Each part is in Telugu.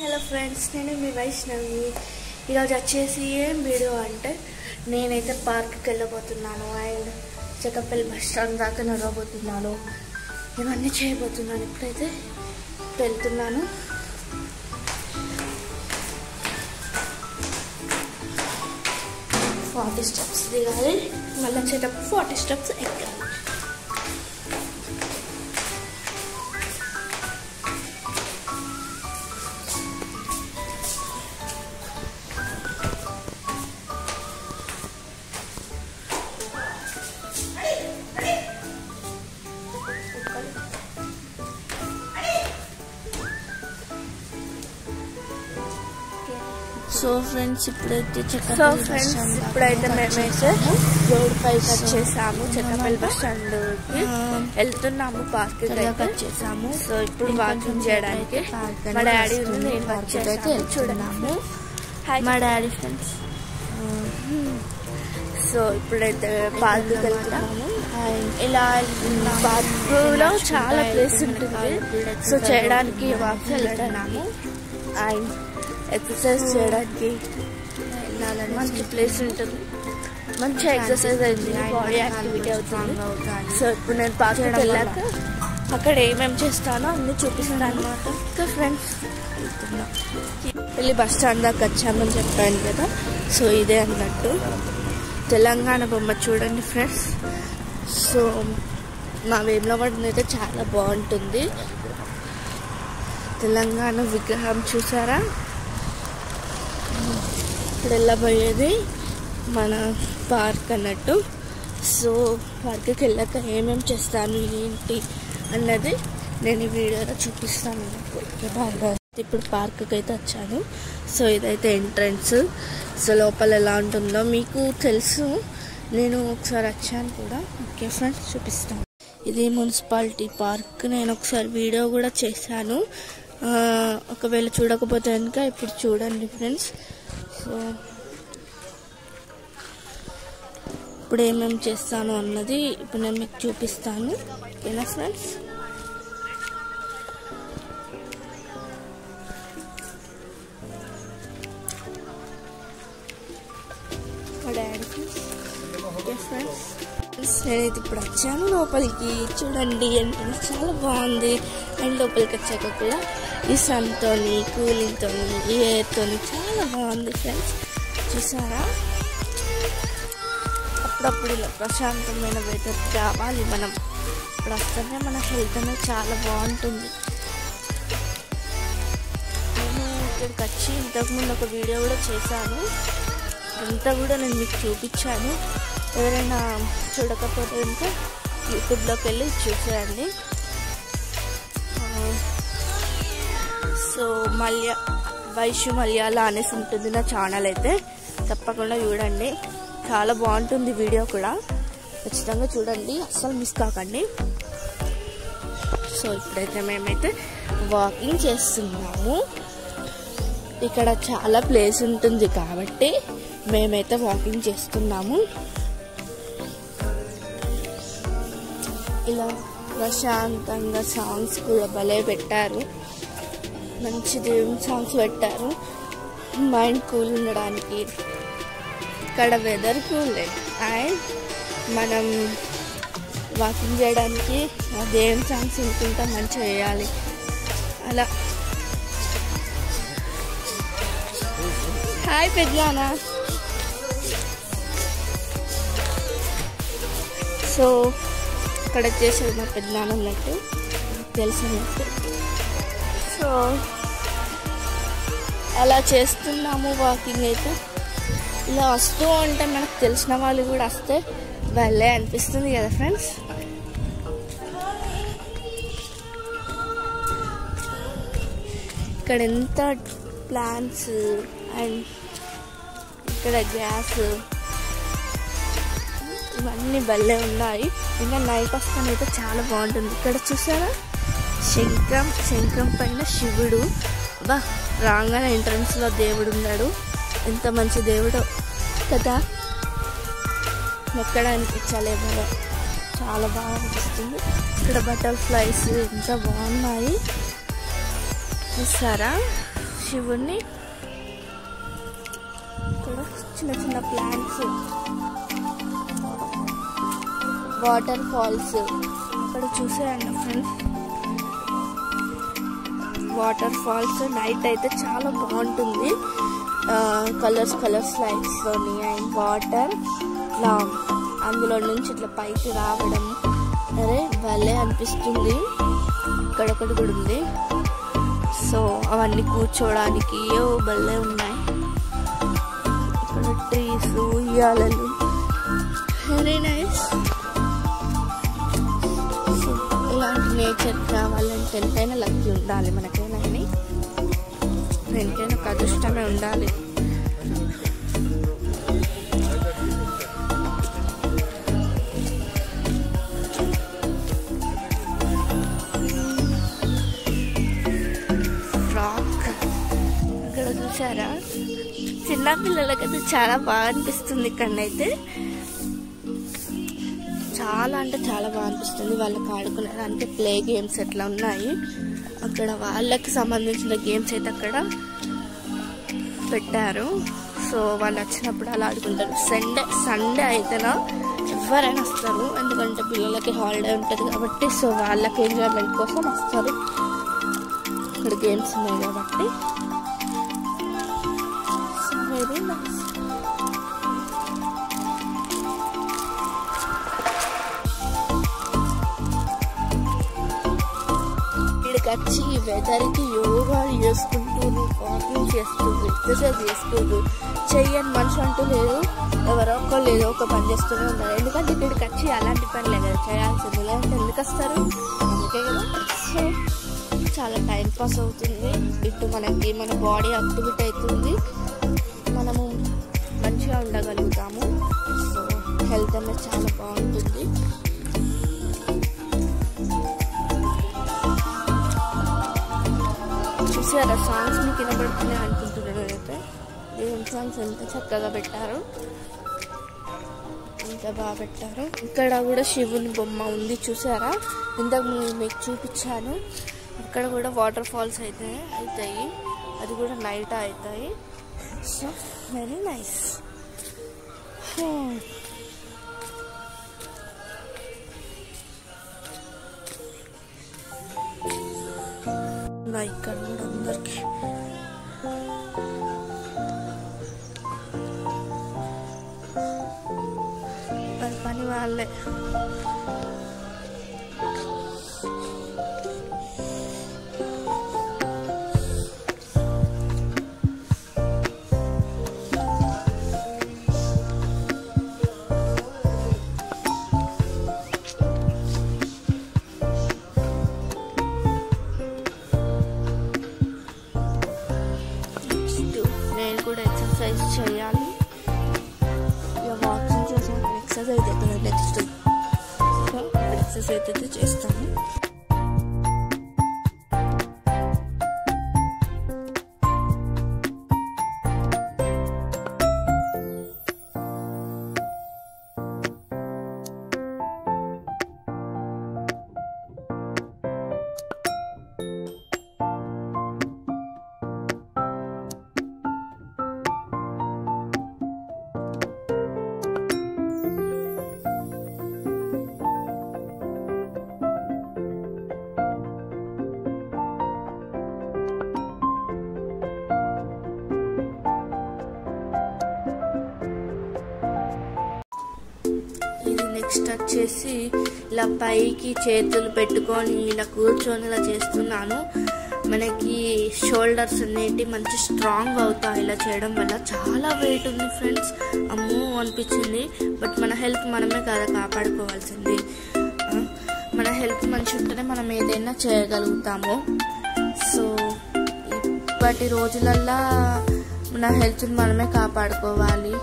హలో ఫ్రెండ్స్, నేను మీ వైష్ణవి. ఈరోజు వచ్చేసి ఏం వీడియో అంటే నేనైతే పార్క్కి వెళ్ళబోతున్నాను అండ్ చెక్కపల్లి బస్ స్టాండ్ దాకా నడవబోతున్నాను. ఇవన్నీ చేయబోతున్నాను. ఇప్పుడైతే వెళ్తున్నాను. ఫార్టీ స్టెప్స్ దిగాలి, మళ్ళీ వచ్చేటప్పుడు 40 స్టెప్స్ ఎక్కాలి. సో ఫ్రెండ్స్, ఇప్పుడైతే మేమైతే రోడ్ పైకి వచ్చేసాము. చెక్కపల్లి బస్ స్టాండ్కి వెళ్తున్నాము. పార్క్ వచ్చేసాము. సో ఇప్పుడు వాకింగ్ చేయడానికి మా డాడీ ఉంది, నేను వచ్చేసి చూడన్నాము. మా డాడీ ఫ్రెండ్స్. సో ఇప్పుడైతే పార్క్కి వెళ్తున్నాము. ఇలా పార్కులో చాలా ప్లేస్ ఉంటుంది. సో చేయడానికి వాకింగ్ వెళ్తున్నాము అండ్ ఎక్సర్సైజ్ చేయడానికి మంచి ప్లేస్ ఉంటుంది. మంచి ఎక్సర్సైజ్ అవుతుంది, బాడీ యాక్టివిటీ అవుతుంది. సో ఇప్పుడు నేను పార్క్కి వెళ్ళాక అక్కడ ఏమేమి చేస్తానో అన్నీ చూపిస్తాను అనమాట. ఇంకా ఫ్రెండ్స్ వెళ్ళి బస్ స్టాండ్ దాకా వచ్చామని చెప్పాను కదా. సో ఇదే అన్నట్టు తెలంగాణ బొమ్మ చూడండి ఫ్రెండ్స్. సో మా వేములవాడ అయితే చాలా బాగుంటుంది. తెలంగాణ విగ్రహం చూసారా? ఇప్పుడు వెళ్ళబోయేది మన పార్క్ అన్నట్టు. సో పార్క్కి వెళ్ళాక ఏమేమి చేస్తాను ఏంటి అన్నది నేను ఈ వీడియోలో చూపిస్తాను నాకు. ఇప్పుడు పార్క్కి అయితే వచ్చాను. సో ఇదైతే ఎంట్రన్స్. సో లోపల ఎలా ఉంటుందో మీకు తెలుసు, నేను ఒకసారి వచ్చాను కూడా. ఓకే ఫ్రెండ్స్, చూపిస్తాను. ఇది మున్సిపాలిటీ పార్క్. నేను ఒకసారి వీడియో కూడా చేశాను. ఒకవేళ చూడకపోతే కనుక ఇప్పుడు చూడండి ఫ్రెండ్స్. సో ఇప్పుడు ఏమేమి చేస్తాను అన్నది ఇప్పుడు నేను మీకు చూపిస్తాను. ఓకేనా ఫ్రెండ్స్? ఓకే ఫ్రెండ్స్, నేనైతే ఇప్పుడు వచ్చాను లోపలికి. చూడండి, ఎంట్రన్స్ చాలా బాగుంది. అండ్ లోపలికి వచ్చాక కూడా ఈ సన్తో, కూలింగ్తో, ఈ ఎయిర్తో చాలా బాగుంది ఫ్రెండ్స్. చూసారా? అప్పుడప్పుడు ఇలా ప్రశాంతమైన వెదర్ కావాలి మనం. ఇప్పుడు వస్తేనే మన హెల్త్ అనేది చాలా బాగుంటుంది. నేను ఇక్కడికి వచ్చి ఇంతకుముందు ఒక వీడియో కూడా చేశాను. అంతా కూడా నేను మీకు చూపించాను. ఎవరైనా చూడకపోతే ఉంటే యూట్యూబ్లోకి వెళ్ళి చూసేయండి. సో వైషు మలయాళ అనేసి ఉంటుంది నా ఛానల్. అయితే తప్పకుండా చూడండి, చాలా బాగుంటుంది వీడియో కూడా. ఖచ్చితంగా చూడండి, అస్సలు మిస్ కాకండి. సో ఇప్పుడైతే మేమైతే వాకింగ్ చేస్తున్నాము. ఇక్కడ చాలా ప్లేస్ ఉంటుంది కాబట్టి మేమైతే వాకింగ్ చేస్తున్నాము. ఇలా ప్రశాంతంగా సాంగ్స్ కూడా భలే పెట్టారు. మంచి దేవుని సాంగ్స్ పెట్టారు మైండ్ కూల్ ఉండడానికి. ఇక్కడ వెదర్ కూల్ అండ్ మనం వాకింగ్ చేయడానికి దేవుని సాంగ్స్ వినుకుంటా మంచిగా చేయాలి. అలా హాయ్ పెద్దనా. సో ఇక్కడ వచ్చేసేది మా పెద్దనాన్న అన్నట్టు తెలిసినట్టు. సో అలా చేస్తున్నాము వాకింగ్. అయితే ఇలా వస్తూ ఉంటే మనకు తెలిసిన వాళ్ళు కూడా వస్తే వాళ్ళే అనిపిస్తుంది కదా ఫ్రెండ్స్. ఇక్కడ ఎంత ప్లాంట్స్ అండ్ ఇక్కడ గ్యాస్ ఇవన్నీ భలే ఉన్నాయి. ఇంకా నైట్ వస్తానైతే చాలా బాగుంటుంది. ఇక్కడ చూసారా, శంఖం పైన శివుడు. బా రాగానే ఎంట్రన్స్లో దేవుడు ఉన్నాడు. ఎంత మంచి దేవుడు కదా. ఎక్కడానికి చాలా బాగా అనిపిస్తుంది. ఇక్కడ బటర్ఫ్లైస్ ఎంత బాగున్నాయి చూసారా. శివుణ్ణి. ఇక్కడ చిన్న చిన్న ప్లాంట్స్, వాటర్ ఫాల్స్ ఇక్కడ చూసేయండి ఫ్రెండ్స్. వాటర్ ఫాల్స్ నైట్ అయితే చాలా బాగుంటుంది. కలర్స్ లైట్స్ తోని అండ్ వాటర్ ఇట్లా అందులో నుంచి ఇట్లా పైకి రావడం అరే భలే అనిపిస్తుంది. ఇక్కడ ఒకటి కూడా ఉంది. సో అవన్నీ కూర్చోడానికి భలే ఉన్నాయి. ఇక్కడ ట్రీస్, ఉయ్యాలలు, వెరీ నైస్. ఇలాంటి నేచర్ కావాలంటే ఎంతైనా లక్కీ ఉండాలి మనకైనా, దేనికైనా ఒక అదృష్టమే ఉండాలి. ఫ్రాక్ ఇక్కడ చూసారా, చిన్నపిల్లలకైతే చాలా బాగా అనిపిస్తుంది. ఇక్కడనైతే చాలా అంటే చాలా బాగా అనిపిస్తుంది. వాళ్ళకి ఆడుకునేదానికి ప్లే గేమ్స్ ఎట్లా ఉన్నాయి. అక్కడ వాళ్ళకి సంబంధించిన గేమ్స్ అయితే అక్కడ పెట్టారు. సో వాళ్ళు వచ్చినప్పుడు అలా ఆడుకుంటారు. సండే అయితేనా ఎవరైనా వస్తారు, ఎందుకంటే పిల్లలకి హాలిడే ఉంటుంది కాబట్టి. సో వాళ్ళకి ఎంజాయ్మెంట్ కోసం వస్తారు. ఇక్కడ గేమ్స్ ఉన్నాయి కాబట్టి సో వెరీ నైస్. వచ్చి ఈ వెదర్కి యోగా చేసుకుంటూ, వాకింగ్ చేస్తూ, ఎక్సర్సైజ్ చేసుకుంటూ, చెయ్యని మనిషి అంటూ లేదు. ఎవరో ఒకళ్ళు ఏదో ఒక పని చేస్తూనే ఉన్నారు. ఎందుకంటే ఇక్కడికి వచ్చి అలాంటి పనులే కదా చేయాల్సింది. లేదంటే ఎందుకు వస్తారు? అందుకే కదా. సో చాలా టైం పాస్ అవుతుంది. ఇటు మనకి మన బాడీ యాక్టివిటీ అవుతుంది, మనము మంచిగా ఉండగలుగుతాము. సో హెల్త్ అనేది చాలా బాగుంటుంది. చూసారా సాంగ్స్ మీకు వినబడుతున్నాయి అనుకుంటున్నాను. అయితే దేవుని సాంగ్స్ ఎంత చక్కగా పెట్టారు, ఎంత బాగా పెట్టారు. ఇక్కడ కూడా శివుని బొమ్మ ఉంది చూసారా, ఇంతకు మీకు చూపించాను. ఇక్కడ కూడా వాటర్ ఫాల్స్ అయితే అవుతాయి, అది కూడా నైట్ అవుతాయి. So very nice. ఇక్కడ కూడా అందరికి పని వాళ్ళే. ఎక్సర్సైజ్ చేయాలి. ఇక వాకింగ్ చేసాను, ఎక్సర్సైజ్ అవుతుంది నెక్స్ట్. సో ఎక్సర్సైజ్ అయితే చేస్తాను. నెక్స్ట్ వచ్చేసి ఇలా పైకి చేతులు పెట్టుకొని ఇలా కూర్చొని ఇలా చేస్తున్నాను. మనకి షోల్డర్స్ అనేవి మంచి స్ట్రాంగ్ అవుతాయి ఇలా చేయడం వల్ల. చాలా వెయిట్ ఉంది ఫ్రెండ్స్, అమ్మో అనిపించింది. బట్ మన హెల్త్ మనమే కదా కాపాడుకోవాల్సింది. మన హెల్త్ మంచి ఉంటేనే మనం ఏదైనా చేయగలుగుతాము. సో ఇప్పటి రోజులల్లో మన హెల్త్ని మనమే కాపాడుకోవాలి.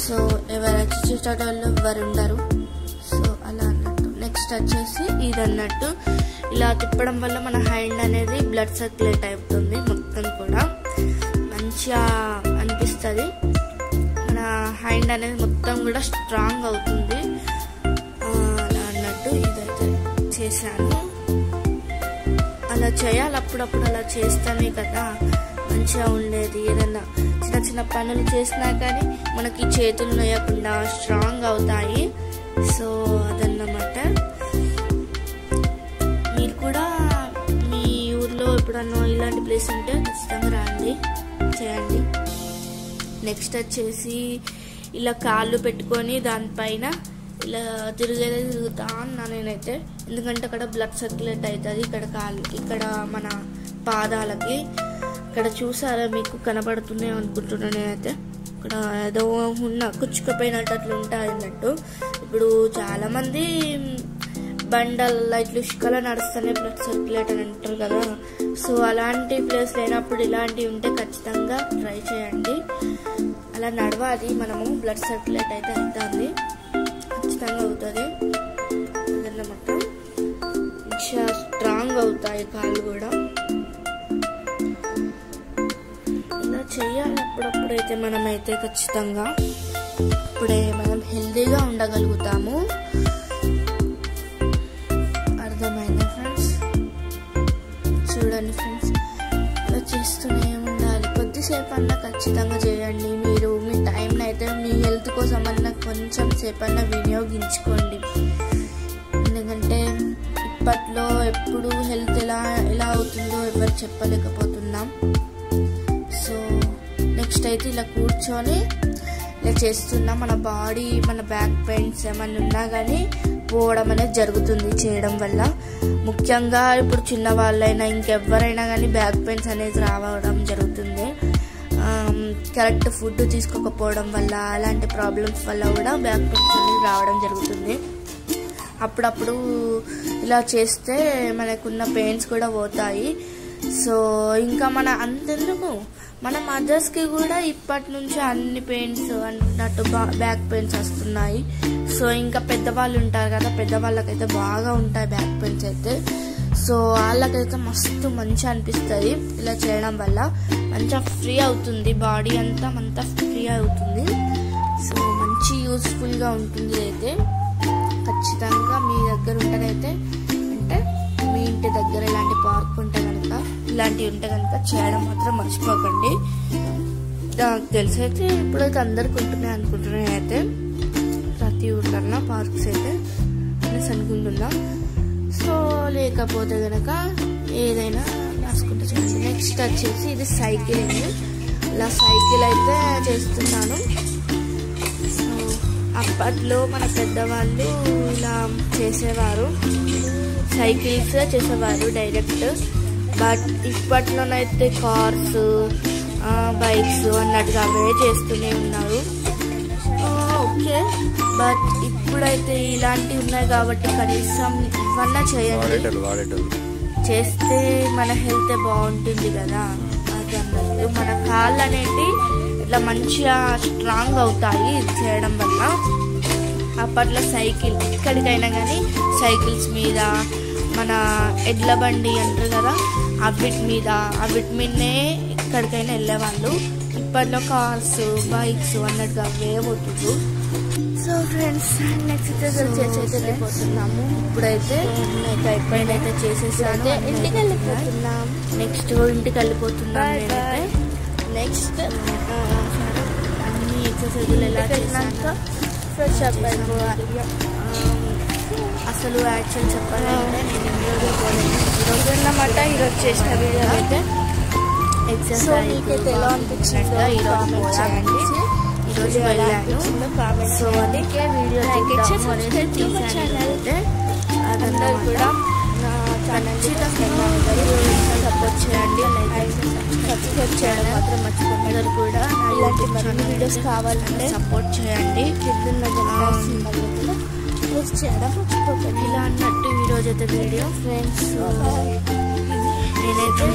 సో ఎవరు చేసేటోళ్ళు ఎవరు ఉండరు. సో అలా అన్నట్టు. నెక్స్ట్ వచ్చేసి ఇది అన్నట్టు ఇలా తిప్పడం వల్ల మన హ్యాండ్ అనేది బ్లడ్ సర్క్యులేట్ అవుతుంది, మొత్తం కూడా మంచిగా అనిపిస్తుంది. మన హ్యాండ్ అనేది మొత్తం కూడా స్ట్రాంగ్ అవుతుంది. అలా అన్నట్టు ఇదైతే చేశాను. అలా చేయాలి, అప్పుడప్పుడు అలా చేస్తానే కదా మంచిగా ఉండేది. ఏదన్నా చిన్న చిన్న పనులు చేసినా కానీ మనకి చేతులు నొయ్యకుండా స్ట్రాంగ్ అవుతాయి. సో అదన్నమాట. మీరు కూడా మీ ఊర్లో ఎప్పుడన్నా ఇలాంటి ప్లేస్ ఉంటే ఖచ్చితంగా రండి, చేయండి. నెక్స్ట్ వచ్చేసి ఇలా కాళ్ళు పెట్టుకొని దానిపైన ఇలా తిరుగుతా ఉన్నా నేనైతే. ఎందుకంటే అక్కడ బ్లడ్ సర్క్యులేట్ అవుతుంది ఇక్కడ మన పాదాలకి. ఇక్కడ చూసారా, మీకు కనబడుతున్నాయి అనుకుంటున్నా నేనైతే. ఇక్కడ ఏదో కుచ్చుకుపోయినట్టు అట్లా ఉంటాయి అన్నట్టు. ఇప్పుడు చాలా మంది బండల్లో ఇట్లా ఇసుకలో నడుస్తూనే బ్లడ్ సర్క్యులేట్ అని అంటారు కదా. సో అలాంటి ప్లేస్ లేనప్పుడు ఇలాంటివి ఉంటే ఖచ్చితంగా ట్రై చేయండి. అలా నడవాలి మనము, బ్లడ్ సర్క్యులేట్ అయితే అవుతుంది, ఖచ్చితంగా అవుతుంది. అదన్నమాట. మంచిగా స్ట్రాంగ్ అవుతాయి కాళ్ళు కూడా. ఇలా చేయాలి అప్పుడప్పుడైతే మనమైతే ఖచ్చితంగా. ఇప్పుడే మనం హెల్దీగా ఉండగలుగుతాము. అర్థమైందా ఫ్రెండ్స్? చూడండి ఫ్రెండ్స్, ఇలా చేస్తూనే ఉండాలి. కొద్దిసేపు అన్నా ఖచ్చితంగా చేయండి. మీరు మీ టైంని అయితే మీ హెల్త్ కోసం అన్నా కొంచెం సేపు అన్నా వినియోగించుకోండి. ఎందుకంటే ఇప్పట్లో ఎప్పుడు హెల్త్ ఎలా అవుతుందో ఎవరు చెప్పలేకపోతున్నాం. సో నెక్స్ట్ అయితే ఇలా కూర్చొని ఇలా చేస్తున్నాం. మన బాడీ, మన బ్యాక్ పెయిన్స్ ఏమైనా ఉన్నా కానీ పోవడం అనేది జరుగుతుంది చేయడం వల్ల. ముఖ్యంగా ఇప్పుడు చిన్న వాళ్ళైనా ఇంకెవరైనా కానీ బ్యాక్ పెయిన్స్ అనేది రావడం జరుగుతుంది. కరెక్ట్ ఫుడ్ తీసుకోకపోవడం వల్ల, అలాంటి ప్రాబ్లమ్స్ వల్ల కూడా బ్యాక్ పెయిన్స్ అనేది రావడం జరుగుతుంది. అప్పుడప్పుడు ఇలా చేస్తే మనకున్న పెయిన్స్ కూడా పోతాయి. సో ఇంకా అంతెందుకు మన మదర్స్కి కూడా ఇప్పటి నుంచి అన్ని పెయిన్స్ అన్నట్టు బ్యాక్ పెయిన్స్ వస్తున్నాయి. సో ఇంకా పెద్దవాళ్ళు ఉంటారు కదా, పెద్దవాళ్ళకైతే బాగా ఉంటాయి బ్యాక్ పెయిన్స్ అయితే. సో వాళ్ళకైతే మస్తు మంచిగా అనిపిస్తుంది ఇలా చేయడం వల్ల. మంచిగా ఫ్రీ అవుతుంది, బాడీ అంతా ఫ్రీ అవుతుంది. సో మంచి యూస్ఫుల్గా ఉంటుంది. అయితే ఖచ్చితంగా మీ దగ్గర ఉంటేనైతే, అంటే మీ ఇంటి దగ్గర ఇలాంటి పార్క్ ఉంటే కనుక, ఇలాంటివి ఉంటే కనుక చేయడం మాత్రం మర్చిపోకండి. నాకు తెలిసి అయితే ఇప్పుడైతే అందరికి ఉంటున్నాయి అనుకుంటున్నాయి. అయితే ప్రతి ఊర్లన్నా పార్క్స్ అయితే అనేసి అనుకుంటున్నా. సో లేకపోతే కనుక ఏదైనా రాసుకుంటూ చేయండి. నెక్స్ట్ వచ్చేసి ఇది సైకిలింగ్. ఇలా సైకిల్ అయితే చేస్తున్నాను. సో అప్పట్లో మన పెద్దవాళ్ళు ఇలా చేసేవారు, సైకిల్స్ చేసేవారు డైరెక్ట్. బట్ ఇప్పట్లోనైతే కార్స్, బైక్స్ అన్నట్టుగా అవే చేస్తూనే ఉన్నారు. ఓకే, బట్ ఇప్పుడైతే ఇలాంటివి ఉన్నాయి కాబట్టి కనీసం ఇవన్నా చేయండి. చేస్తే మన హెల్త్ బాగుంటుంది కదా. అది అన్నట్టు మన కాళ్ళు అనేవి ఇట్లా మంచిగా స్ట్రాంగ్ అవుతాయి ఇది చేయడం వల్ల. అప్పట్లో సైకిల్ ఎక్కడికైనా కానీ సైకిల్స్ మీద, మన ఎడ్ల బండి అంటారు కదా, అవిటి మీదనే ఎక్కడికైనా వెళ్ళేవాళ్ళు. ఇప్పట్లో కార్స్, బైక్స్ అన్నట్టుగా అవే పోతుంది. సో ఫ్రెండ్స్, నెక్స్ట్ చేసేసి వెళ్ళిపోతున్నాము. ఇప్పుడైతే అయిపోయినైతే చేసేసాను, ఇంటికి వెళ్ళిపోతున్నాం. నెక్స్ట్ ఇంటికి వెళ్ళిపోతున్నాం నేనైతే. నెక్స్ట్ అన్ని ఎక్సర్సైజులు ఎలా చేసినాక ఫ్రెష్ అప్ అయిపోవాలి. అసలు యాక్చువల్ చెప్పాలంటే నేను ఈరోజు అన్నమాట, ఈరోజు చేసిన వీడియో అయితే ఎక్సర్సైజ్ ఎలా అనిపించిందో ఈరోజు చేయండి. ఈరోజు వెళ్ళాను. సో అందుకే వీడియో తీసాను. అందరూ కూడా నా ఖచ్చితంగా సపోర్ట్ చేయండి. సబ్స్క్రైబ్ చేయడం మాత్రం మర్చిపోండి. అందరూ కూడా ఇలాంటి మరిన్ని వీడియోస్ కావాలంటే సపోర్ట్ చేయండి. కింద ప్రెస్ చేయడం మర్చిపోకండి. ఇలా అన్నట్టు ఈరోజు అయితే వీడియో ఫ్రెండ్స్ నేనైతే